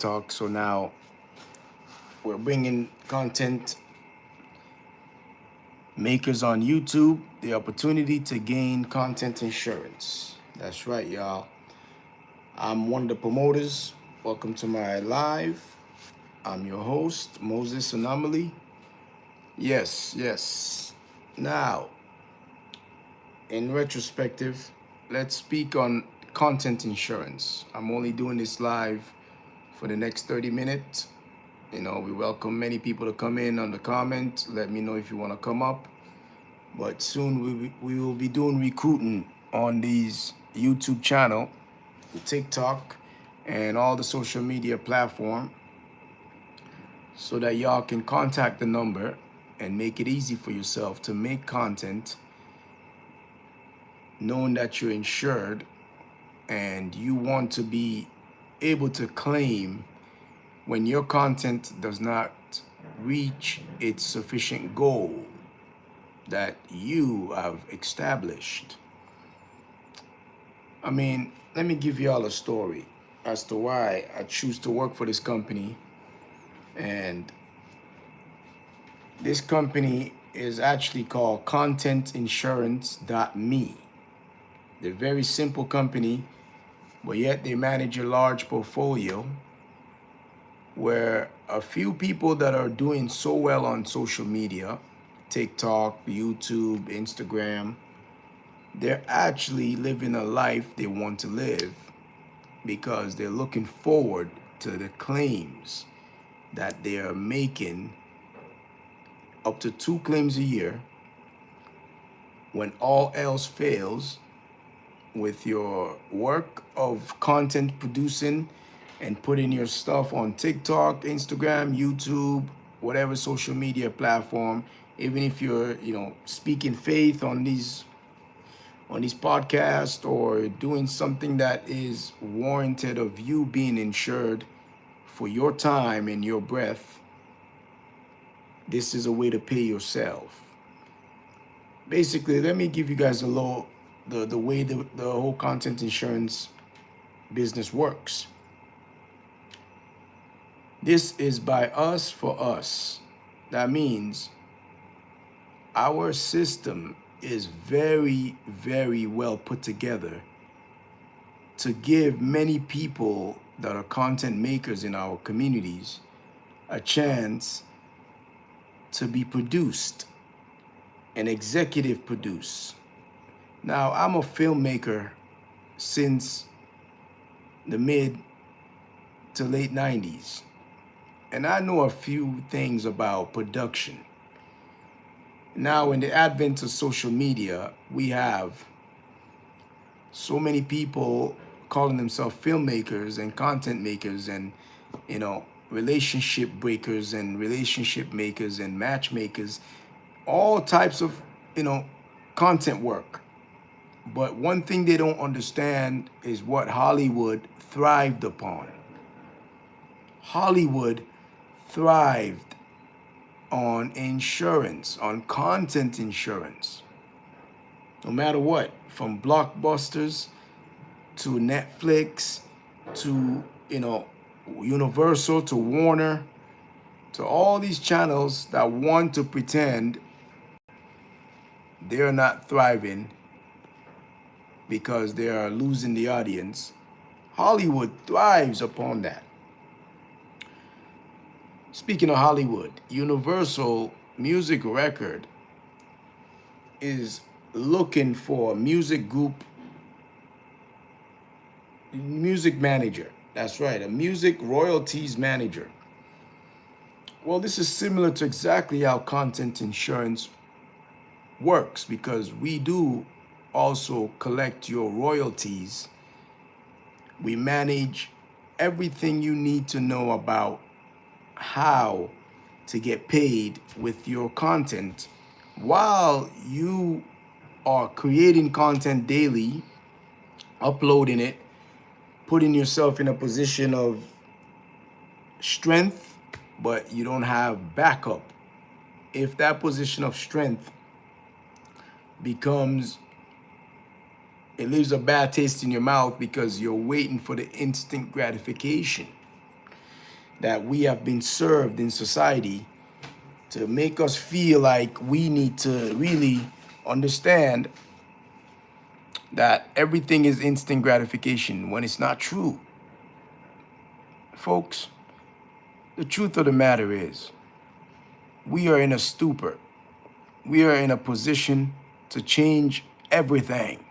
TikTok. So now we're bringing content makers on YouTube the opportunity to gain content insurance. That's right, y'all. I'm one of the promoters. Welcome to my live. I'm your host, Moses Anomaly. Yes. Now, in retrospective, let's speak on content insurance. I'm only doing this live for the next 30 minutes. We welcome many people to come in on the comment. Let me know if you want to come up. But soon we will be doing recruiting on these YouTube channel, TikTok, and all the social media platform so that y'all can contact the number and make it easy for yourself to make content knowing that you're insured and you want to be able to claim when your content does not reach its sufficient goal that you have established. Let me give you all a story as to why I choose to work for this company. And this company is actually called contentinsurance.me. They're a very simple company, but yet they manage a large portfolio where a few people that are doing so well on social media, TikTok, YouTube, Instagram, they're actually living a life they want to live because they're looking forward to the claims that they are making, up to 2 claims a year. When all else fails with your work of content producing and putting your stuff on TikTok, Instagram, YouTube, whatever social media platform, even if you're, speaking faith on these podcasts or doing something that is warranted of you being insured for your time and your breath, this is a way to pay yourself. Basically, let me give you guys the way the whole content insurance business works. This is by us for us. That means our system is very, very well put together to give many people that are content makers in our communities a chance to be produced and executive produce. Now, I'm a filmmaker since the mid to late 90s, and I know a few things about production. Now, in the advent of social media, we have so many people calling themselves filmmakers and content makers and, relationship breakers and relationship makers and matchmakers, all types of, content work. But one thing they don't understand is what Hollywood thrived upon. Hollywood thrived on insurance, on content insurance. No matter what, from blockbusters to Netflix to, Universal to Warner, to all these channels that want to pretend they're not thriving because they are losing the audience. Hollywood thrives upon that. Speaking of Hollywood, Universal Music Record is looking for a music manager. That's right, a music royalties manager. Well, this is similar to exactly how content insurance works because we do also collect your royalties. We manage everything you need to know about how to get paid with your content while you are creating content daily, uploading it, putting yourself in a position of strength, but you don't have backup. If that position of strength it leaves a bad taste in your mouth because you're waiting for the instant gratification. that we have been served in society to make us feel like we need to really understand that everything is instant gratification when it's not true. Folks, the truth of the matter is, we are in a stupor. We are in a position to change everything.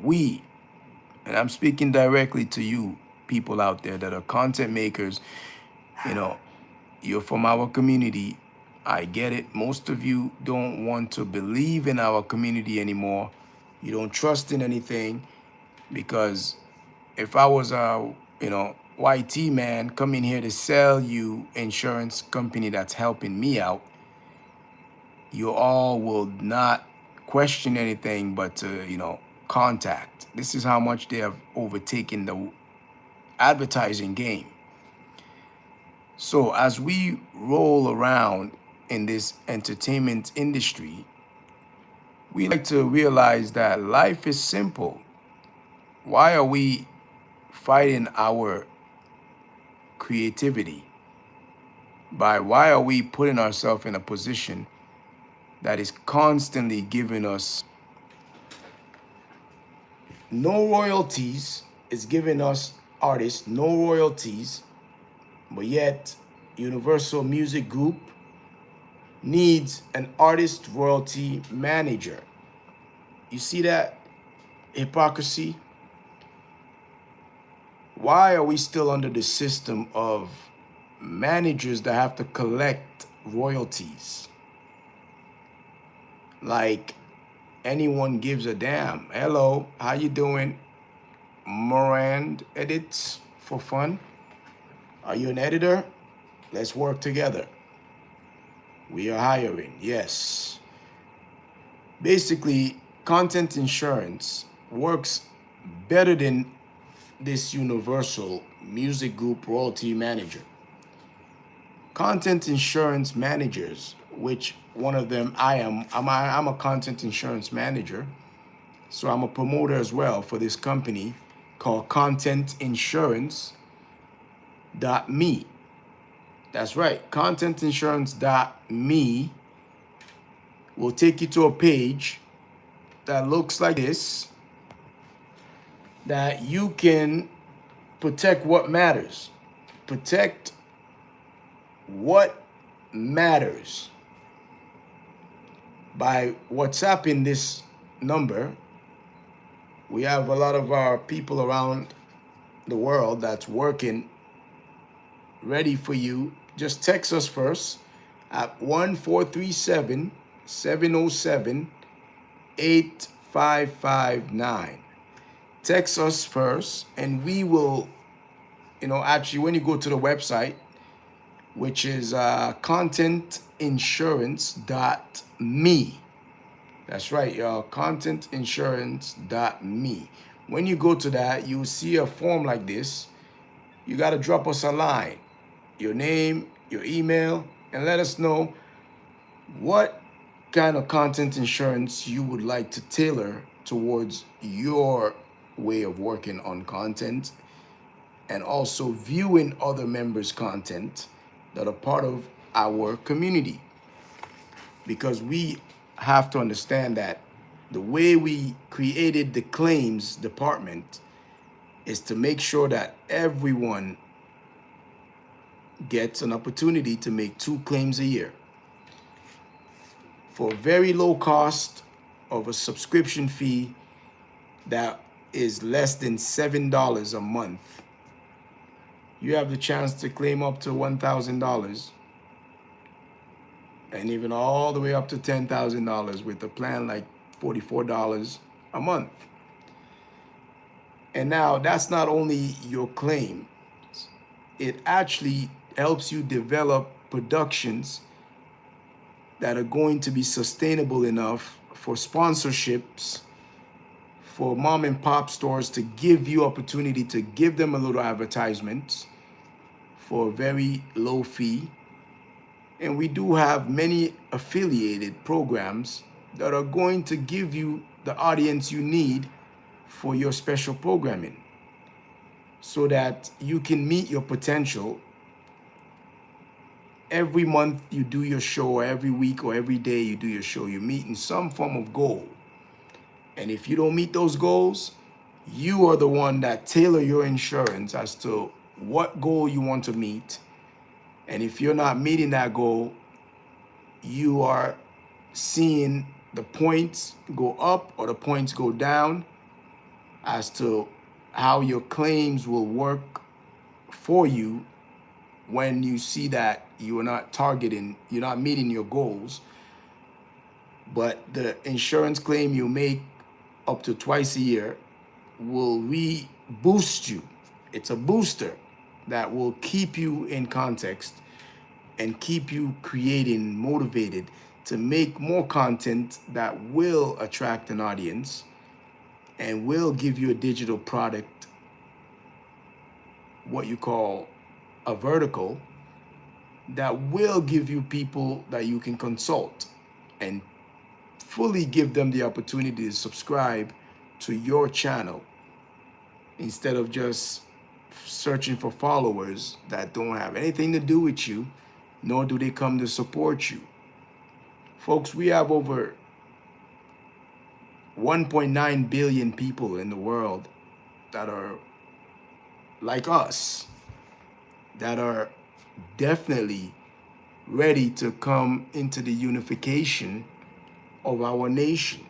We, and I'm speaking directly to you people out there that are content makers, you know, you're from our community. I get it. Most of you don't want to believe in our community anymore. You don't trust in anything because if I was a, YT man coming here to sell you insurance company that's helping me out, you all will not question anything but to, contact. This is how much they have overtaken the advertising game. So as we roll around in this entertainment industry, we like to realize that life is simple. Why are we fighting our creativity? Why are we putting ourselves in a position that is constantly giving us no royalties, is giving us artists no royalties, but yet Universal Music Group needs an artist royalty manager? You see that hypocrisy? Why are we still under the system of managers that have to collect royalties? Like anyone gives a damn. Hello, how you doing? Morand edits for fun. Are you an editor? Let's work together. We are hiring, yes. Basically, content insurance works better than this Universal Music Group royalty manager. Content insurance managers, which one of them I'm a content insurance manager. So I'm a promoter as well for this company called contentinsurance.me. That's right, contentinsurance.me will take you to a page that looks like this, that you can protect what matters. Protect what matters by WhatsApping this number. We have a lot of our people around the world that's working ready for you. Just text us first at 1-437-707-8559. Text us first and we will, actually when you go to the website, which is contentinsurance.me. That's right, y'all, contentinsurance.me. When you go to that, you'll see a form like this. You got to drop us a line, your name, your email, and let us know what kind of content insurance you would like to tailor towards your way of working on content and also viewing other members' content that are part of our community. Because we have to understand that the way we created the claims department is to make sure that everyone gets an opportunity to make 2 claims a year for a very low cost of a subscription fee that is less than $7 a month. You have the chance to claim up to $1,000 and even all the way up to $10,000 with a plan like $44 a month. And now that's not only your claim, it actually helps you develop productions that are going to be sustainable enough for sponsorships, for mom and pop stores to give you opportunity to give them a little advertisement for a very low fee. And we do have many affiliated programs that are going to give you the audience you need for your special programming. so that you can meet your potential. Every month you do your show, or every week or every day you do your show, you're meeting some form of goal. And if you don't meet those goals, you are the one that tailor your insurance as to what goal you want to meet. And if you're not meeting that goal, you are seeing the points go up or the points go down as to how your claims will work for you when you see that you are not targeting, you're not meeting your goals. But the insurance claim you make up to twice a year will boost you. It's a booster that will keep you in context and keep you creating, motivated to make more content that will attract an audience and will give you a digital product, what you call a vertical, that will give you people that you can consult and fully give them the opportunity to subscribe to your channel instead of just searching for followers that don't have anything to do with you, nor do they come to support you. Folks, we have over 1.9 billion people in the world that are like us, that are definitely ready to come into the unification of our nation,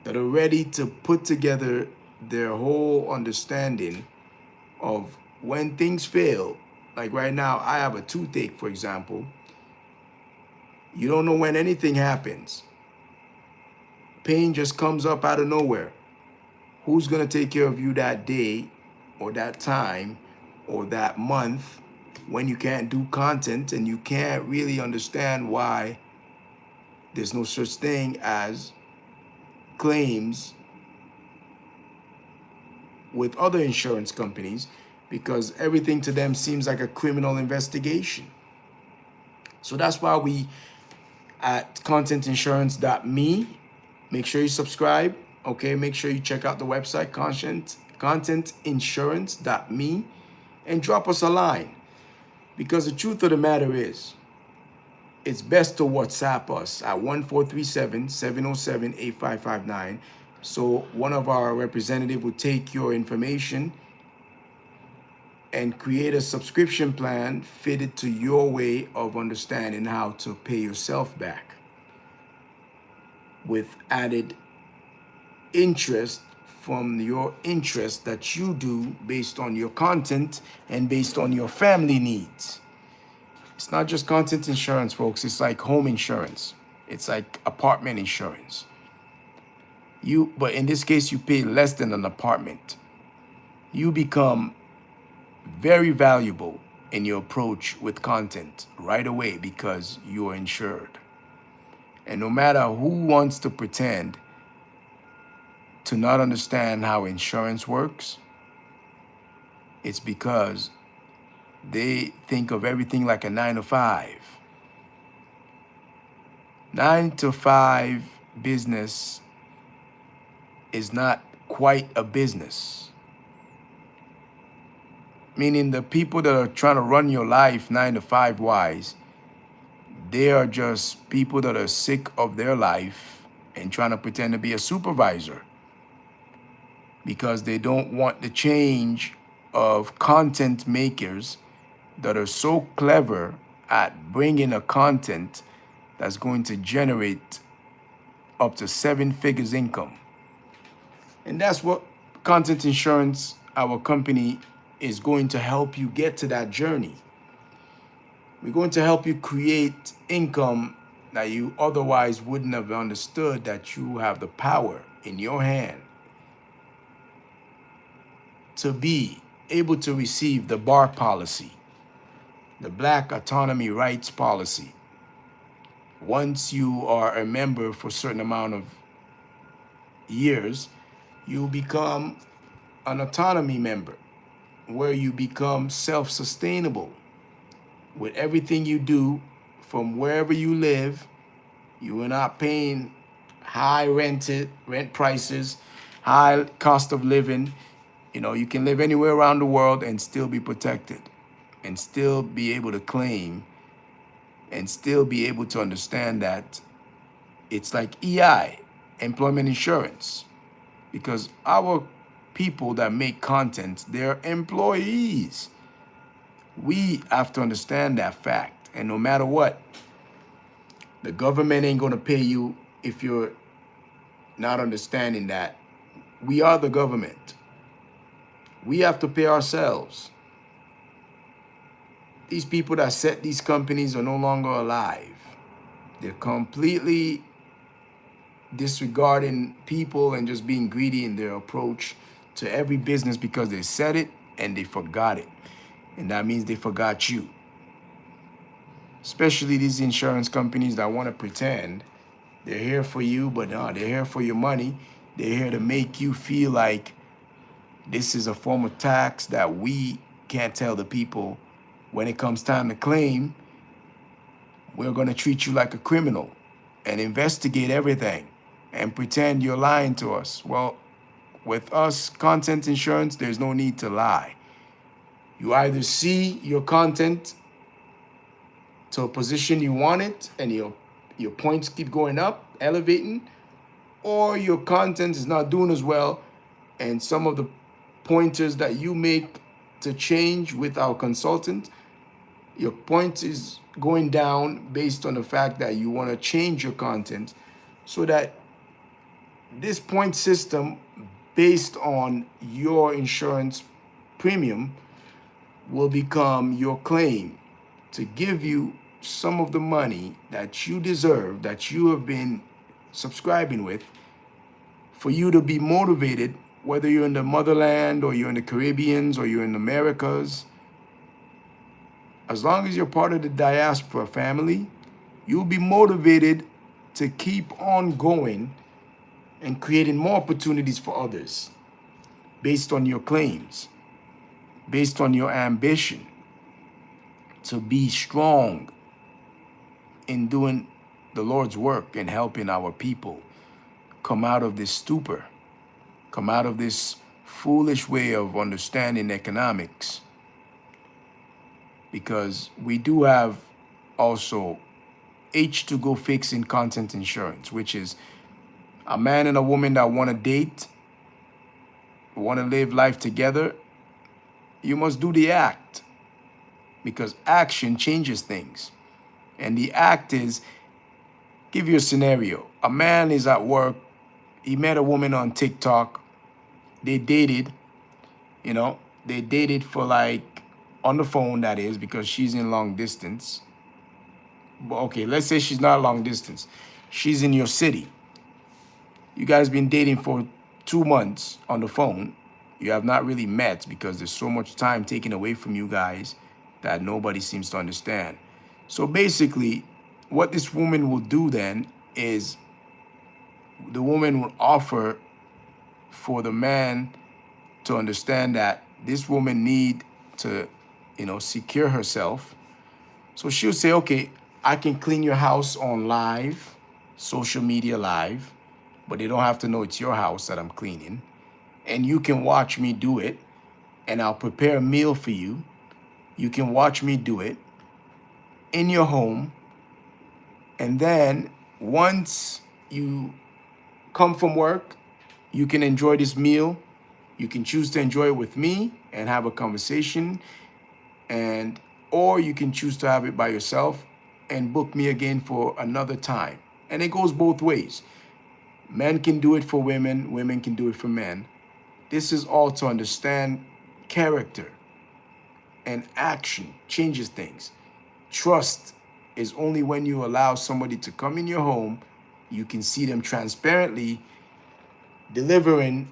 that are ready to put together their whole understanding of when things fail. Like right now, I have a toothache, for example. You don't know when anything happens. Pain just comes up out of nowhere. Who's going to take care of you that day or that time or that month when you can't do content and you can't really understand why there's no such thing as claims with other insurance companies, because everything to them seems like a criminal investigation. So that's why we at contentinsurance.me, make sure you subscribe. Okay, make sure you check out the website contentinsurance.me and drop us a line, because the truth of the matter is, it's best to WhatsApp us at 1437-707-8559. So one of our representatives will take your information and create a subscription plan fitted to your way of understanding how to pay yourself back with added interest from your interest that you do based on your content and based on your family needs. It's not just content insurance, folks. It's like home insurance. It's like apartment insurance. But in this case, you pay less than an apartment. You become very valuable in your approach with content right away because you are insured. And no matter who wants to pretend to not understand how insurance works, it's because they think of everything like a 9 to 5. 9 to 5 business is not quite a business. Meaning the people that are trying to run your life 9 to 5 wise, they are just people that are sick of their life and trying to pretend to be a supervisor because they don't want the change of content makers that are so clever at bringing a content that's going to generate up to 7 figures income. And that's what Content Insurance, our company, is going to help you get to that journey. We're going to help you create income that you otherwise wouldn't have understood that you have the power in your hand to be able to receive the BAR policy, the Black Autonomy Rights Policy. Once you are a member for a certain amount of years, you become an autonomy member where you become self-sustainable with everything you do from wherever you live. You are not paying high rent prices, high cost of living. You know, you can live anywhere around the world and still be protected and still be able to claim and still be able to understand that it's like EI, employment insurance, because our people that make content, they're employees. We have to understand that fact. And no matter what, the government ain't going to pay you if you're not understanding that we are the government. We have to pay ourselves. These people that set these companies are no longer alive. They're completely disregarding people and just being greedy in their approach to every business because they said it and they forgot it. And that means they forgot you. Especially these insurance companies that want to pretend they're here for you, but no, they're here for your money. They're here to make you feel like this is a form of tax that we can't tell the people. When it comes time to claim, we're going to treat you like a criminal and investigate everything and pretend you're lying to us. Well, with us, content insurance, there's no need to lie. You either see your content to a position you want it and your points keep going up, elevating, or your content is not doing as well and some of the pointers that you make to change with our consultant, your point is going down based on the fact that you want to change your content so that this point system based on your insurance premium will become your claim to give you some of the money that you deserve, that you have been subscribing with, for you to be motivated, whether you're in the motherland or you're in the Caribbeans or you're in the Americas. As long as you're part of the diaspora family, you'll be motivated to keep on going and creating more opportunities for others based on your claims, based on your ambition to be strong in doing the Lord's work and helping our people come out of this stupor, come out of this foolish way of understanding economics. Because we do have also H2Go Fixed Content Insurance, which is a man and a woman that want to date, want to live life together. You must do the act, because action changes things. And the act is, give you a scenario. A man is at work. He met a woman on TikTok. They dated, they dated for like, on the phone, that is, because she's in long distance. But okay, let's say she's not long distance. She's in your city. You guys been dating for 2 months on the phone. You have not really met because there's so much time taken away from you guys that nobody seems to understand. So basically, what this woman will do then is the woman will offer for the man to understand that this woman need to, secure herself. So she'll say, okay, I can clean your house on live, social media live, but they don't have to know it's your house that I'm cleaning. And you can watch me do it, and I'll prepare a meal for you. You can watch me do it in your home. And then once you come from work, you can enjoy this meal. You can choose to enjoy it with me and have a conversation, or you can choose to have it by yourself and book me again for another time. And it goes both ways. Men can do it for women, women can do it for men. This is all to understand character, and action changes things. Trust is only when you allow somebody to come in your home, you can see them transparently delivering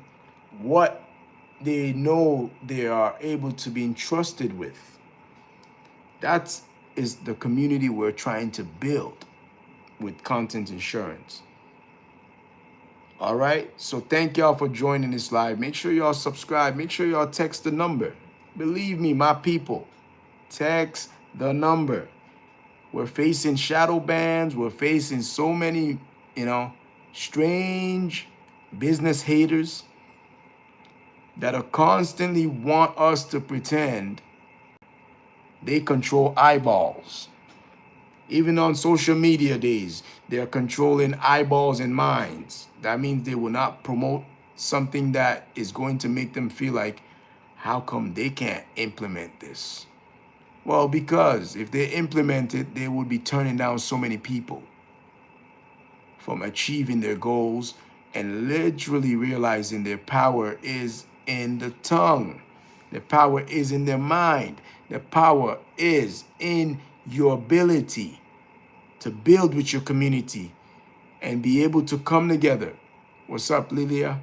what they know they are able to be entrusted with. That is the community we're trying to build with content insurance. All right, so thank y'all for joining this live. Make sure y'all subscribe. Make sure y'all text the number. Believe me, my people, text the number. We're facing shadow bans. We're facing so many, strange business haters. that are constantly want us to pretend they control eyeballs. Even on social media days, they're controlling eyeballs and minds. That means they will not promote something that is going to make them feel like, how come they can't implement this? Well, because if they implement it, they would be turning down so many people from achieving their goals and literally realizing their power is in the tongue. The power is in their mind. The power is in your ability to build with your community and be able to come together. What's up, Lilia?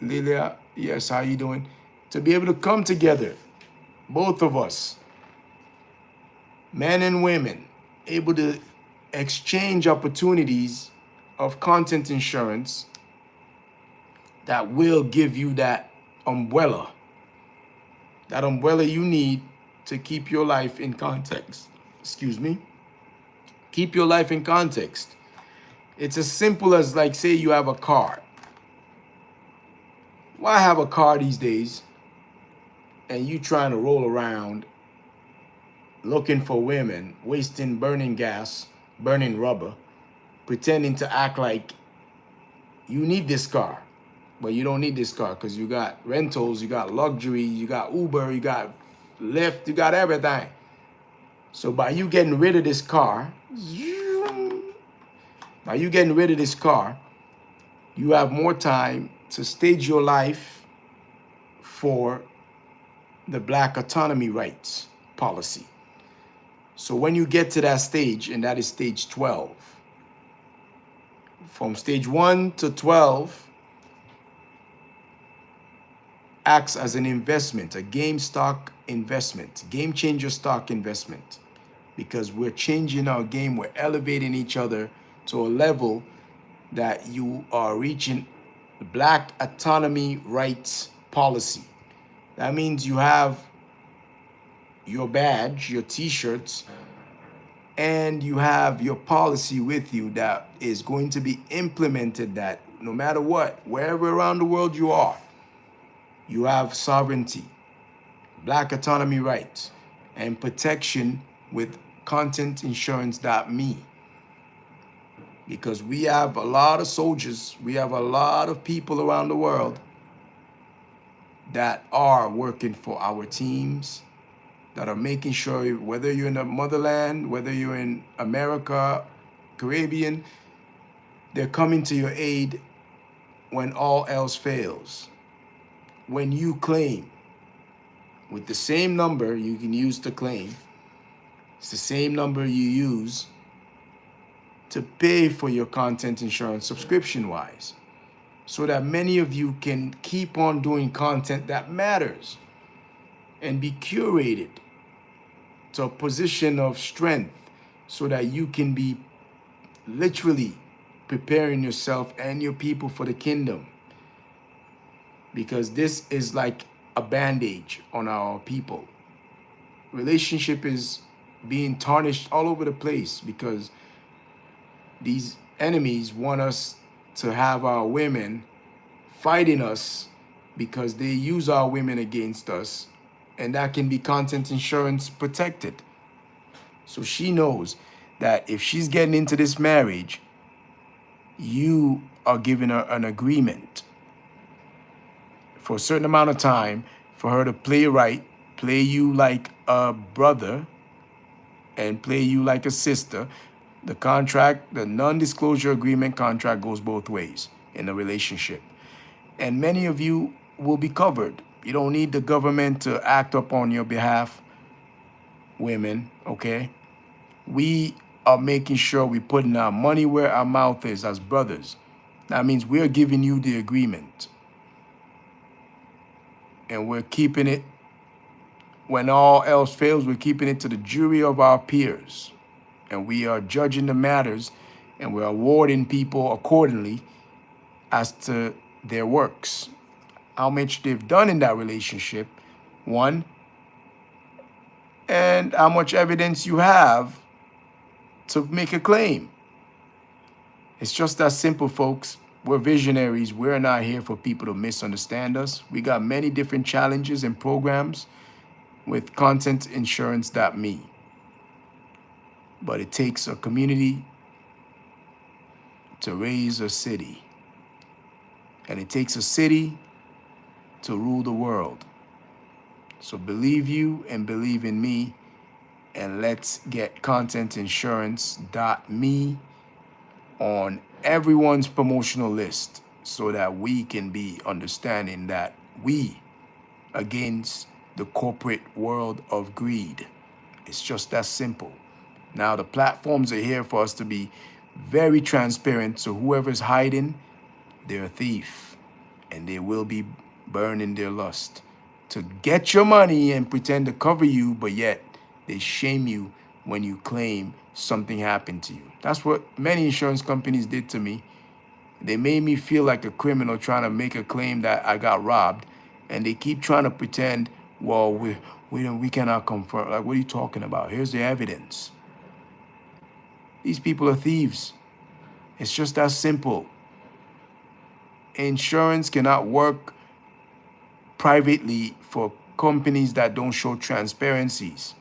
Lilia, yes, how you doing? To be able to come together, both of us, men and women, able to exchange opportunities of content insurance that will give you that umbrella you need to keep your life in context. Excuse me. Keep your life in context. It's as simple as, like, say you have a car. Why have a car these days and you trying to roll around looking for women, wasting burning gas, burning rubber, pretending to act like you need this car, but you don't need this car because you got rentals, you got luxury, you got Uber, you got Lyft, you got everything. So by you getting rid of this car, you have more time to stage your life for the Black autonomy rights policy. So when you get to that stage, and that is stage 12, from stage 1 to 12 acts as an investment, a game stock investment, game changer stock investment, because we're changing our game, we're elevating each other to a level that you are reaching the Black autonomy rights policy. That means you have your badge, your t-shirts, and you have your policy with you that is going to be implemented, that no matter what, wherever around the world you are, you have sovereignty, Black autonomy rights, and protection with contentinsurance.me. Because we have a lot of soldiers, we have a lot of people around the world that are working for our teams, that are making sure, whether you're in the motherland, whether you're in America, Caribbean, they're coming to your aid when all else fails. When you claim with the same number you can use to claim, it's the same number you use to pay for your content insurance subscription-wise, so that many of you can keep on doing content that matters and be curated to a position of strength, so that you can be literally preparing yourself and your people for the kingdom. Because this is like a bandage on our people. Relationship is being tarnished all over the place because these enemies want us to have our women fighting us because they use our women against us, and that can be content insurance protected. So she knows that if she's getting into this marriage, you are giving her an agreement for a certain amount of time for her to play right, play you like a brother, and play you like a sister. The contract, the non-disclosure agreement contract, goes both ways in a relationship. And many of you will be covered. You don't need the government to act up on your behalf, women, okay? We are making sure we're putting our money where our mouth is as brothers. That means we're giving you the agreement. And we're keeping it, when all else fails, we're keeping it to the jury of our peers. And we are judging the matters, and we're awarding people accordingly as to their works, how much they've done in that relationship, one, and how much evidence you have to make a claim. It's just that simple, folks. We're visionaries. We're not here for people to misunderstand us. We got many different challenges and programs with contentinsurance.me. But it takes a community to raise a city. And it takes a city to rule the world. So believe you and believe in me, and let's get contentinsurance.me on everyone's promotional list so that we can be understanding that we against the corporate world of greed. It's just that simple. Now the platforms are here for us to be very transparent, so whoever's hiding, they're a thief, and they will be burning their lust to get your money and pretend to cover you, but yet they shame you when you claim something happened to you. That's what many insurance companies did to me. They made me feel like a criminal trying to make a claim that I got robbed, and they keep trying to pretend, well, we cannot confirm. Like, what are you talking about? Here's the evidence. These people are thieves. It's just that simple. Insurance cannot work privately for companies that don't show transparencies.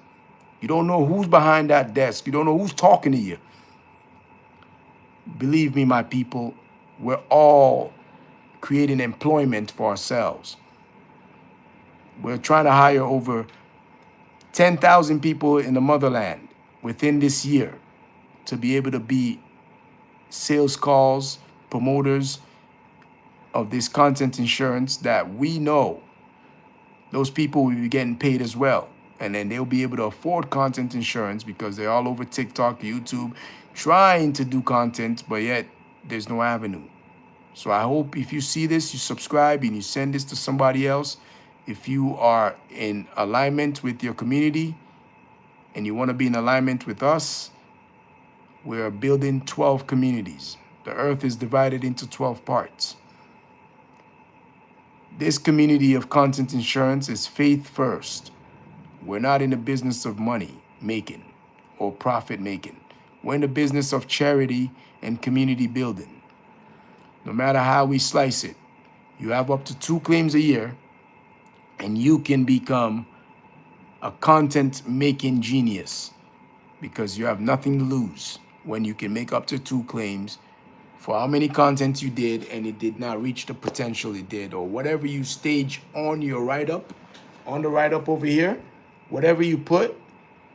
You don't know who's behind that desk. You don't know who's talking to you. Believe me, my people, we're all creating employment for ourselves. We're trying to hire over 10,000 people in the motherland within this year to be able to be sales calls, promoters of this content insurance that we know those people will be getting paid as well. And then they'll be able to afford content insurance because they're all over TikTok, YouTube, trying to do content, but yet there's no avenue. So I hope if you see this, you subscribe and you send this to somebody else. If you are in alignment with your community and you want to be in alignment with us, we're building 12 communities. The earth is divided into 12 parts. This community of content insurance is faith first. We're not in the business of money making or profit making. We're in the business of charity and community building. No matter how we slice it, you have up to 2 claims a year and you can become a content making genius because you have nothing to lose when you can make up to 2 claims for how many content you did and it did not reach the potential it did, or whatever you stage on your write-up, on the write-up over here, whatever you put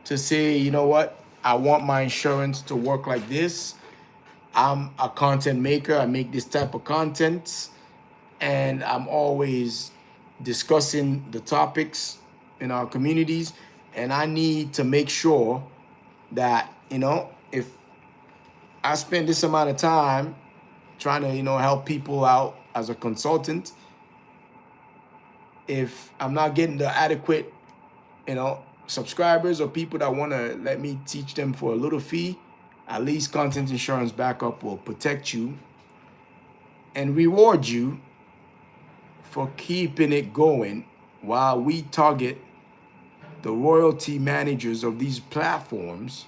to say, you know what, I want my insurance to work like this. I'm a content maker. I make this type of content, and I'm always discussing the topics in our communities, and I need to make sure that, you know, if I spend this amount of time trying to, you know, help people out as a consultant, if I'm not getting the adequate, you know, subscribers or people that want to let me teach them for a little fee, at least Content Insurance Backup will protect you and reward you for keeping it going while we target the royalty managers of these platforms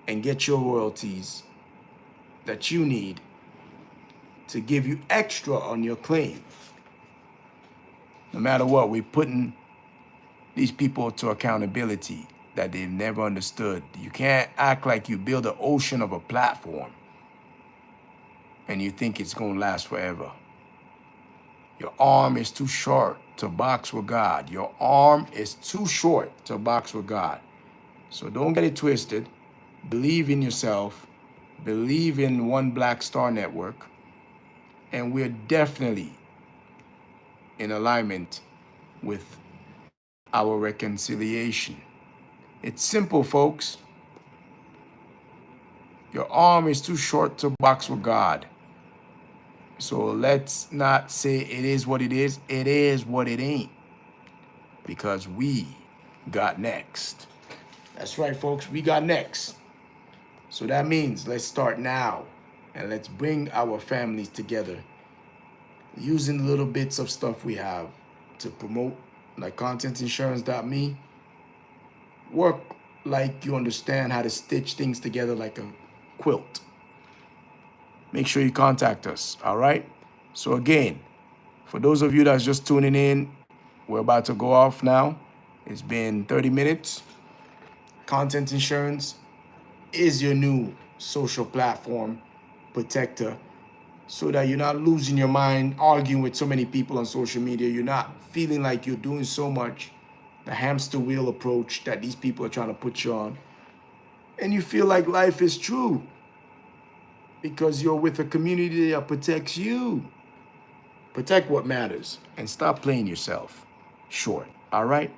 and get your royalties that you need to give you extra on your claim. No matter what, we're putting these people to accountability that they've never understood. You can't act like you build an ocean of a platform and you think it's going to last forever. Your arm is too short to box with God. Your arm is too short to box with God. So don't get it twisted. Believe in yourself. Believe in One Black Star Network. And we're definitely in alignment with our reconciliation. It's simple, folks. Your arm is too short to box with God. So let's not say it is what it is. It is what it ain't. Because we got next. That's right, folks. We got next. So that means let's start now. And let's bring our families together using little bits of stuff we have to promote, like contentinsurance.me. Work like you understand how to stitch things together like a quilt. make sure you contact us, all right? So again, for those of you that's just tuning in, we're about to go off now. It's been 30 minutes. Content insurance is your new social platform protector, so that you're not losing your mind arguing with so many people on social media. You're not feeling like you're doing so much, the hamster wheel approach that these people are trying to put you on. And you feel like life is true because you're with a community that protects you. Protect what matters and stop playing yourself short, all right?